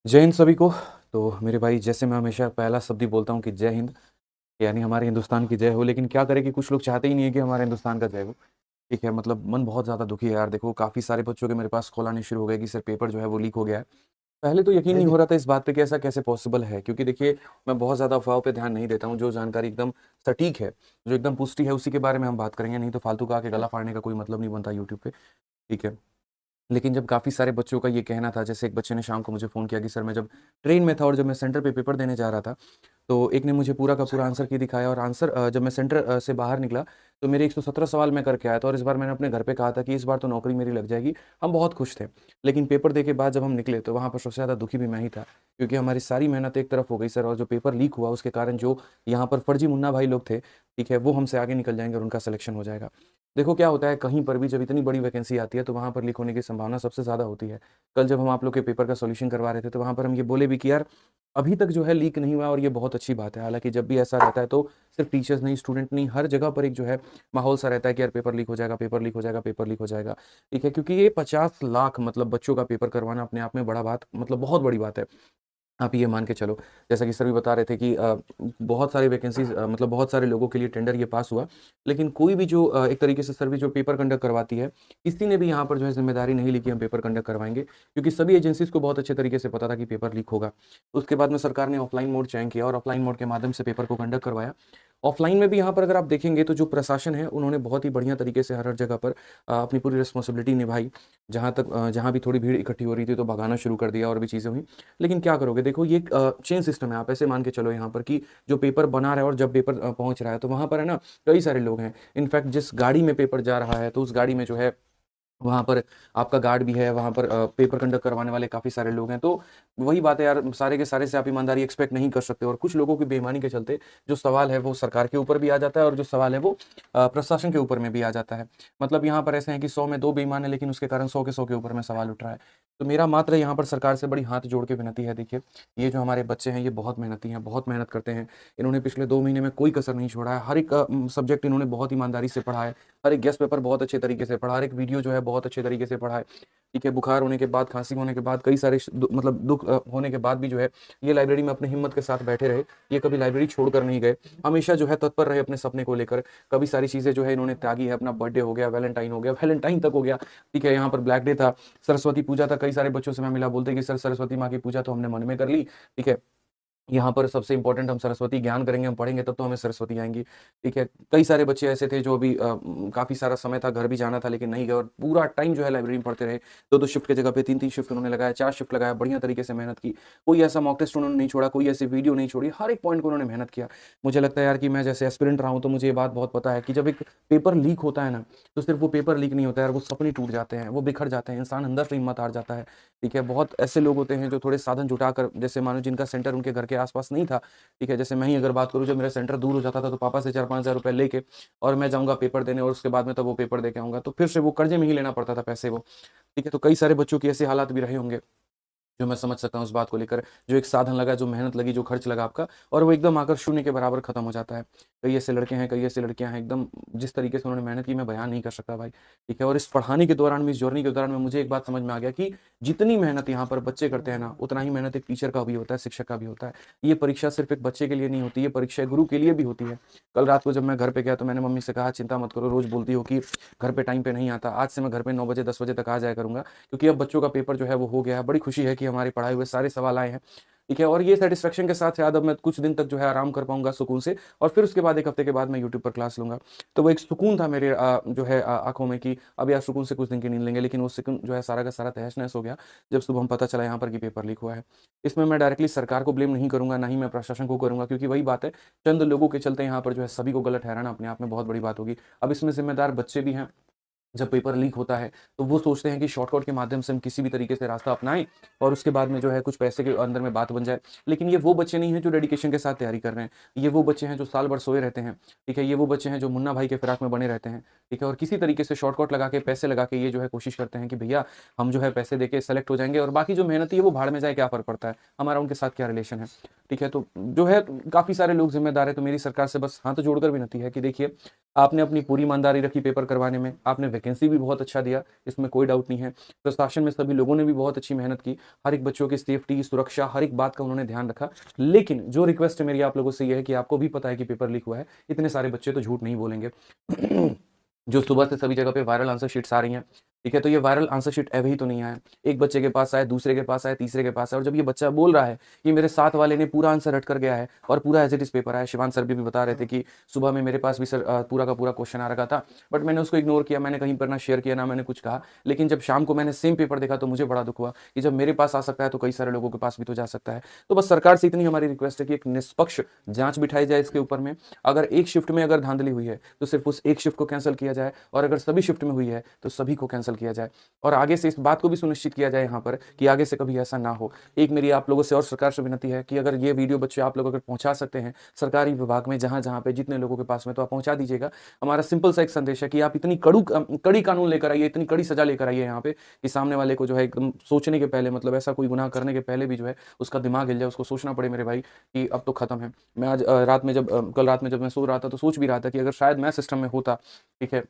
जय हिंद सभी को। तो मेरे भाई, जैसे मैं हमेशा पहला शब्द ही बोलता हूँ कि जय हिंद, यानी हमारे हिंदुस्तान की जय हो। लेकिन क्या करें कि कुछ लोग चाहते ही नहीं है कि हमारे हिंदुस्तान का जय हो। ठीक है, मतलब मन बहुत ज़्यादा दुखी है यार। देखो, काफ़ी सारे बच्चों के मेरे पास कॉल आने शुरू हो गए कि सर पेपर जो है वो लीक हो गया है। पहले तो यकीन जी, नहीं जी। हो रहा था इस बात पे कि ऐसा कैसे पॉसिबल है, क्योंकि देखिए मैं बहुत ज़्यादा अफ़वाहों पे ध्यान नहीं देता हूँ। जो जानकारी एकदम सटीक है, जो एकदम पुष्टि है, उसी के बारे में हम बात करेंगे। नहीं तो फालतू का आके गला फाड़ने का कोई मतलब नहीं बनता यूट्यूब पे। ठीक है। लेकिन जब काफ़ी सारे बच्चों का ये कहना था, जैसे एक बच्चे ने शाम को मुझे फ़ोन किया कि सर मैं जब ट्रेन में था और जब मैं सेंटर पे पेपर देने जा रहा था, तो एक ने मुझे पूरा का पूरा आंसर की दिखाया। और आंसर जब मैं सेंटर से बाहर निकला, तो मेरे 117 सवाल मैं करके आया था। और इस बार मैंने अपने घर पे कहा था कि इस बार तो नौकरी मेरी लग जाएगी। हम बहुत खुश थे। लेकिन पेपर दे के बाद जब हम निकले, तो वहाँ पर सबसे ज़्यादा दुखी भी मैं ही था, क्योंकि हमारी सारी मेहनत एक तरफ हो गई सर। और जो पेपर लीक हुआ उसके कारण जो यहाँ पर फर्जी मुन्ना भाई लोग थे, ठीक है, वो हमसे आगे निकल जाएँगे और उनका सिलेक्शन हो जाएगा। देखो क्या होता है, कहीं पर भी जब इतनी बड़ी वैकेंसी आती है, तो वहाँ पर लीक होने की संभावना सबसे ज़्यादा होती है। कल जब हम आप लोग के पेपर का सॉल्यूशन करवा रहे थे, तो वहाँ पर हम ये बोले भी कि यार अभी तक जो है लीक नहीं हुआ, और ये बहुत अच्छी बात है। हालाँकि जब भी ऐसा रहता है, तो सिर्फ़ टीचर्स नहीं, स्टूडेंट नहीं, हर जगह पर एक जो है माहौल सा रहता है कि यार पेपर लीक हो जाएगा, पेपर लीक हो जाएगा, पेपर लीक हो जाएगा। ठीक है? क्योंकि ये 50 लाख मतलब बच्चों का पेपर करवाना अपने आप में बड़ा बात, मतलब बहुत बड़ी बात है। आप ये मान के चलो, जैसा कि सर भी बता रहे थे कि बहुत सारी वैकेंसीज़, मतलब बहुत सारे लोगों के लिए टेंडर ये पास हुआ। लेकिन कोई भी जो एक तरीके से सर्विस जो पेपर कंडक्ट करवाती है, किसी ने भी यहाँ पर जो है ज़िम्मेदारी नहीं ली कि हम पेपर कंडक्ट करवाएँगे, क्योंकि सभी एजेंसीज़ को बहुत अच्छे तरीके से पता था कि पेपर लीक होगा। उसके बाद में सरकार ने ऑफ़लाइन मोड चयन किया और ऑफ़लाइन मोड के माध्यम से पेपर को कंडक्ट करवाया। ऑफ़लाइन में भी यहाँ पर अगर आप देखेंगे, तो जो प्रशासन है, उन्होंने बहुत ही बढ़िया तरीके से हर जगह पर अपनी पूरी रिस्पॉन्सिबिलिटी निभाई। जहाँ तक जहाँ भी थोड़ी भीड़ इकट्ठी हो रही थी, तो भगाना शुरू कर दिया और भी चीज़ें हुई। लेकिन क्या करोगे, देखो ये एक चेन सिस्टम है। आप ऐसे मान के चलो यहाँ पर कि जो पेपर बना रहा है और जब पेपर पहुँच रहा है, तो वहाँ पर है ना, कई सारे लोग हैं। इनफैक्ट जिस गाड़ी में पेपर जा रहा है, तो उस गाड़ी में जो है वहाँ पर आपका गार्ड भी है, वहाँ पर पेपर कंडक्ट करवाने वाले काफ़ी सारे लोग हैं। तो वही बात है यार, सारे के सारे से आप ईमानदारी एक्सपेक्ट नहीं कर सकते। और कुछ लोगों की बेईमानी के चलते जो सवाल है वो सरकार के ऊपर भी आ जाता है, और जो सवाल है वो प्रशासन के ऊपर में भी आ जाता है। मतलब यहाँ पर ऐसे हैं कि 100 में 2 बेईमान हैं, लेकिन उसके कारण 100 के 100 के ऊपर में सवाल उठ रहा है। तो मेरा मात्र यहाँ पर सरकार से बड़ी हाथ जोड़ के विनती है, देखिए, ये जो हमारे बच्चे हैं, ये बहुत मेहनती हैं, बहुत मेहनत करते हैं। इन्होंने पिछले 2 महीने में कोई कसर नहीं छोड़ा है। हर एक सब्जेक्ट इन्होंने बहुत ईमानदारी से पढ़ा है। हर एक गेस्ट पेपर बहुत अच्छे तरीके से पढ़ा, हर एक वीडियो जो है बहुत अच्छे तरीके से पढ़ा है। ठीक है, बुखार होने के बाद, खाँसी होने के बाद, कई सारे मतलब दुःख होने के बाद भी जो है, ये लाइब्रेरी में अपनी हिम्मत के साथ बैठे रहे। ये कभी लाइब्रेरी छोड़कर नहीं गए। हमेशा जो है तत्पर रहे अपने सपने को लेकर। कभी सारी चीज़ें जो है इन्होंने त्यागी है। अपना बर्थडे हो गया, वैलेंटाइन तक हो गया। ठीक है, यहाँ पर ब्लैक डे था, सरस्वती पूजा था। कई सारे बच्चों से मैं मिला, बोलते हैं कि सर सरस्वती माँ की पूजा तो हमने मन में कर ली। ठीक है, यहाँ पर सबसे इम्पोर्टेंट हम सरस्वती ज्ञान करेंगे, हम पढ़ेंगे तब तो हमें सरस्वती आएँगी। ठीक है, कई सारे बच्चे ऐसे थे जो अभी काफ़ी सारा समय था, घर भी जाना था लेकिन नहीं गए, और पूरा टाइम जो है लाइब्रेरी में पढ़ते रहे। 2-2 शिफ्ट की जगह पे 3-3 शिफ्ट उन्होंने लगाया, 4 शिफ्ट लगाया, बढ़िया तरीके से मेहनत की। कोई ऐसा मॉक टेस्ट उन्होंने नहीं छोड़ा, कोई ऐसी वीडियो नहीं छोड़ी, हर एक पॉइंट को उन्होंने मेहनत किया। मुझे लगता है यार कि मैं जैसे एस्पिरेंट रहा हूँ, तो मुझे ये बात बहुत पता है कि जब एक पेपर लीक होता है ना, तो सिर्फ़ वो पेपर लीक नहीं होता है यार, वो सपने टूट जाते हैं, वो बिखर जाते हैं, इंसान अंदर से हिम्मत हार जाता है। ठीक है, बहुत ऐसे लोग होते हैं जो थोड़े साधन जुटाकर, जैसे मानो जिनका सेंटर उनके घर के आस-पास नहीं था। ठीक है, जैसे मैं ही अगर बात करूँ, जब मेरा सेंटर दूर हो जाता था, तो पापा से 4-5 हज़ार रुपए लेके और मैं जाऊँगा पेपर देने, और उसके बाद में तब वो पेपर दे के आऊँगा। तो फिर से वो कर्ज़े में ही लेना पड़ता था पैसे वो। ठीक है, तो कई सारे बच्चों के ऐसे हालात भी रहे होंगे। जो मैं समझ सकता हूँ उस बात को लेकर, जो एक साधन लगा, जो मेहनत लगी, जो खर्च लगा आपका, और वो एकदम आकर शून्य के बराबर खत्म हो जाता है। कई ऐसे लड़के हैं, कई ऐसी लड़कियाँ हैं, एकदम जिस तरीके से उन्होंने मेहनत की, मैं बयान नहीं कर सकता भाई। ठीक है, और इस पढ़ाने के दौरान में, इस जर्नी के दौरान में मुझे एक बात समझ में आ गया कि जितनी मेहनत यहाँ पर बच्चे करते हैं ना, उतना ही मेहनत एक टीचर का भी होता है, शिक्षक का भी होता है। ये परीक्षा सिर्फ़ एक बच्चे के लिए नहीं होती, ये परीक्षा एक गुरु के लिए भी होती है। कल रात को जब मैं घर पे गया, तो मैंने मम्मी से कहा, चिंता मत करो, रोज़ बोलती हो कि घर पे टाइम पे नहीं आता। आज से मैं घर पे 9 बजे, 10 बजे तक आ जाया करूँगा, क्योंकि अब बच्चों का पेपर जो है वो हो गया है। बड़ी खुशी है कि हमारे पढ़ाए हुए सारे सवाल आए हैं। ठीक है, और ये सैटिस्फैक्शन के साथ शायद अब मैं कुछ दिन तक जो है आराम कर पाऊँगा सुकून से, और फिर उसके बाद 1 हफ्ते के बाद मैं यूट्यूब पर क्लास लूँगा। तो वो एक सुकून था मेरे जो है आँखों में कि अब यार सुकून से कुछ दिन की नींद लेंगे। लेकिन वो सुकून जो है सारा का सारा तहस-नहस हो गया, जब सुबह हम पता चला यहाँ पर कि पेपर लीक हुआ है। इसमें मैं डायरेक्टली सरकार को ब्लेम नहीं करूँगा, ना ही मैं प्रशासन को करूँगा, क्योंकि वही बात है, चंद लोगों के चलते यहाँ पर जो है सभी को गलत ठहराना अपने आप में बहुत बड़ी बात होगी। अब इसमें ज़िम्मेदार बच्चे भी हैं। जब पेपर लीक होता है, तो वो सोचते हैं कि शॉर्टकट के माध्यम से हम किसी भी तरीके से रास्ता अपनाएँ, और उसके बाद में जो है कुछ पैसे के अंदर में बात बन जाए। लेकिन ये वो बच्चे नहीं हैं जो डेडिकेशन के साथ तैयारी कर रहे हैं। ये वो बच्चे हैं जो साल भर सोए रहते हैं। ठीक है? ये वो बच्चे हैं जो मुन्ना भाई के फिराक में बने रहते हैं। ठीक है? और किसी तरीके से शॉर्टकट लगा के, पैसे लगा के, ये जो है कोशिश करते हैं कि भैया हम जो है पैसे देके सेलेक्ट हो जाएँगे, और बाकी जो मेहनती है वो भाड़ में जाए, क्या फ़र्क पड़ता है? हमारा उनके साथ क्या रिलेशन है? ठीक है? तो जो है काफ़ी सारे लोग ज़िम्मेदार हैं। तो मेरी सरकार से बस हाथ जोड़कर विनती है कि देखिए, आपने अपनी पूरी ईमानदारी रखी पेपर करवाने में, आपने वैकेंसी भी बहुत अच्छा दिया, इसमें कोई डाउट नहीं है। प्रशासन में सभी लोगों ने भी बहुत अच्छी मेहनत की, हर एक बच्चों की सेफ्टी, सुरक्षा, हर एक बात का उन्होंने ध्यान रखा। लेकिन जो रिक्वेस्ट है मेरी आप लोगों से ये है कि आपको भी पता है कि पेपर लीक हुआ है, इतने सारे बच्चे तो झूठ नहीं बोलेंगे। जो सुबह से सभी जगह पे वायरल आंसर शीट्स आ रही हैं, ठीक है, तो ये वायरल आंसर शीट अभी ही तो नहीं आया, एक बच्चे के पास आया, दूसरे के पास आया, तीसरे के पास आया, और जब ये बच्चा बोल रहा है कि मेरे साथ वाले ने पूरा आंसर रट कर गया है और पूरा एज इट इज पेपर आया। शिवान सर भी बता रहे थे कि सुबह में मेरे पास भी सर पूरा का पूरा क्वेश्चन आ रखा था, बट मैंने उसको इग्नोर किया, मैंने कहीं पर ना शेयर किया, ना मैंने कुछ कहा। लेकिन जब शाम को मैंने सेम पेपर देखा तो मुझे बड़ा दुख हुआ कि जब मेरे पास आ सकता है तो कई सारे लोगों के पास भी तो जा सकता है। तो बस सरकार से इतनी हमारी रिक्वेस्ट है कि एक निष्पक्ष जांच बिठाई जाए इसके ऊपर में। अगर एक शिफ्ट में अगर धांधली हुई है तो सिर्फ उस एक शिफ्ट को कैंसिल किया जाए, और अगर सभी शिफ्ट में हुई है तो सभी को कैंसिल किया जाए, और आगे से इस बात को भी सुनिश्चित किया जाए यहाँ पर कि आगे से कभी ऐसा ना हो। एक मेरी आप लोगों से और सरकार से विनती है कि अगर ये वीडियो बच्चे आप लोग अगर पहुंचा सकते हैं सरकारी विभाग में, जहां जहां पे जितने लोगों के पास में, तो आप पहुंचा दीजिएगा। हमारा सिंपल सा एक संदेश है कि आप इतनी कड़ी कानून लेकर आइए, इतनी कड़ी सजा लेकर आइए यहाँ पे कि सामने वाले को जो है एकदम सोचने के पहले, मतलब ऐसा कोई गुनाह करने के पहले भी जो है उसका दिमाग हिल जाए, उसको सोचना पड़े मेरे भाई कि अब तो खत्म है। मैं आज रात में जब कल रात में जब मैं सो रहा था तो सोच भी रहा था कि अगर शायद मैं सिस्टम में होता, ठीक है,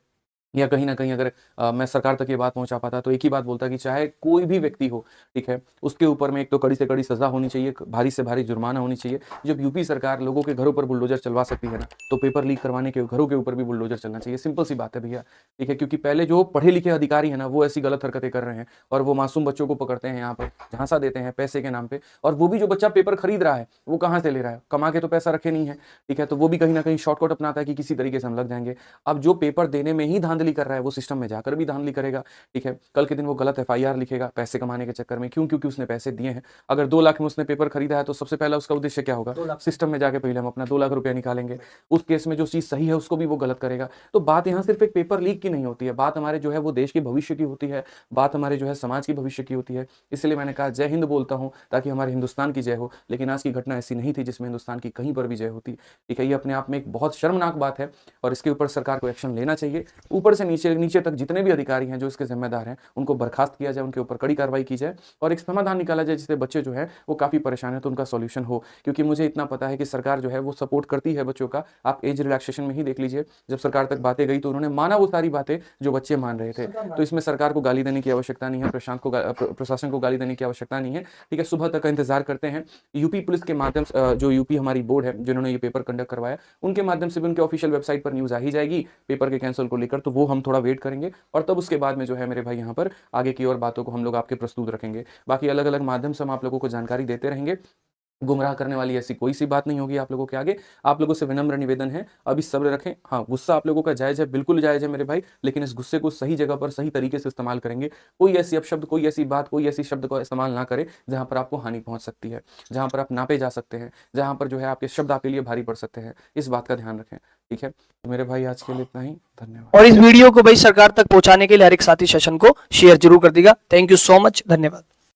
या कहीं ना कहीं अगर मैं सरकार तक ये बात पहुंचा पाता, तो एक ही बात बोलता कि चाहे कोई भी व्यक्ति हो, ठीक है, उसके ऊपर में एक तो कड़ी से कड़ी सजा होनी चाहिए, भारी से भारी जुर्माना होनी चाहिए। जब यूपी सरकार लोगों के घरों पर बुलडोजर चलवा सकती है ना, तो पेपर लीक करवाने के घरों के ऊपर भी बुलडोजर चलना चाहिए। सिंपल सी बात है भैया, ठीक है, क्योंकि पहले जो पढ़े लिखे अधिकारी है ना वो ऐसी गलत हरकतें कर रहे हैं और वो मासूम बच्चों को पकड़ते हैं, यहाँ पर झांसा देते हैं पैसे के नाम पे। और वो भी जो बच्चा पेपर खरीद रहा है वो कहाँ से ले रहा है, कमा के तो पैसा रखे नहीं है, ठीक है, तो वो भी कहीं ना कहीं शॉर्टकट अपनाता है कि किसी तरीके से हम लग जाएंगे। अब जो पेपर देने में ही धांधली कर रहा है वो सिस्टम में जाकर भी धांधली करेगा, ठीक है, कल के दिन वो गलत एफआईआर लिखेगा पैसे कमाने के चक्कर में। क्यों? क्योंकि उसने पैसे दिए हैं। अगर 2 लाख में उसने पेपर खरीदा है तो सबसे पहला उसका उद्देश्य क्या होगा, सिस्टम में जाके पहले हम अपना 2 लाख रुपया निकालेंगे। उस केस में जो चीज सही है उसको भी वो गलत करेगा। तो बात यहाँ सिर्फ एक पेपर लीक की नहीं होती है, बात हमारे जो है वो देश के भविष्य की होती है, बात हमारे जो है समाज की भविष्य की होती है। इसलिए मैंने कहा जय हिंद बोलता हूँ ताकि हमारे हिंदुस्तान की जय हो। लेकिन आज की घटना ऐसी नहीं थी जिसमें हिंदुस्तान की कहीं पर भी जय होती, ठीक है। ये अपने आप में एक बहुत शर्मनाक बात है और इसके ऊपर सरकार को एक्शन लेना चाहिए। ऊपर से नीचे नीचे तक जितने भी अधिकारी हैं जो इसके जिम्मेदार हैं उनको बर्खास्त किया जाए, उनके ऊपर कड़ी कार्रवाई की जाए और एक समाधान निकाला जाए जिससे बच्चे जो है वो काफी परेशान है तो उनका सॉल्यूशन हो। क्योंकि मुझे इतना पता है कि सरकार जो है वो सपोर्ट करती है बच्चों का। आप एज रिलैक्सेशन में ही देख लीजिए, जब सरकार तक बातें गई तो उन्होंने माना वो सारी बातें जो बच्चे मान रहे थे। तो इसमें सरकार को गाली देने की आवश्यकता नहीं है, प्रशासन को गाली देने की आवश्यकता नहीं है, ठीक है। सुबह तक का इंतजार करते हैं। यूपी पुलिस के माध्यम से, जो यूपी हमारी बोर्ड है जिन्होंने ये पेपर कंडक्ट करवाया, उनके माध्यम से भी उनके ऑफिशियल वेबसाइट पर न्यूज आ ही जाएगी पेपर के कैंसिल को लेकर, तो वो हम थोड़ा वेट करेंगे और तब उसके बाद में जो है मेरे भाई यहाँ पर आगे की और बातों को हम लोग आपके प्रस्तुत रखेंगे। बाकी अलग अलग माध्यम से हम आप लोगों को जानकारी देते रहेंगे। गुमराह करने वाली ऐसी कोई सी बात नहीं होगी आप लोगों के आगे। आप लोगों से विनम्र निवेदन है, अभी सब्र रखें। हाँ, गुस्सा आप लोगों का जायज है, बिल्कुल जायज है मेरे भाई, लेकिन इस गुस्से को सही जगह पर सही तरीके से इस्तेमाल करेंगे। कोई ऐसी अपशब्द, कोई ऐसी बात, कोई ऐसी शब्द का इस्तेमाल ना करें जहां पर आपको हानि पहुंच सकती है, जहां पर आप नापे जा सकते हैं, जहां पर जो है आपके शब्द आपके लिए भारी पड़ सकते हैं। इस बात का ध्यान रखें, ठीक है। तो मेरे भाई आज के लिए इतना ही, धन्यवाद। और इस वीडियो को भाई सरकार तक पहुंचाने के लिए हर एक साथी सेशन को शेयर जरूर कर देगा। थैंक यू सो मच, धन्यवाद।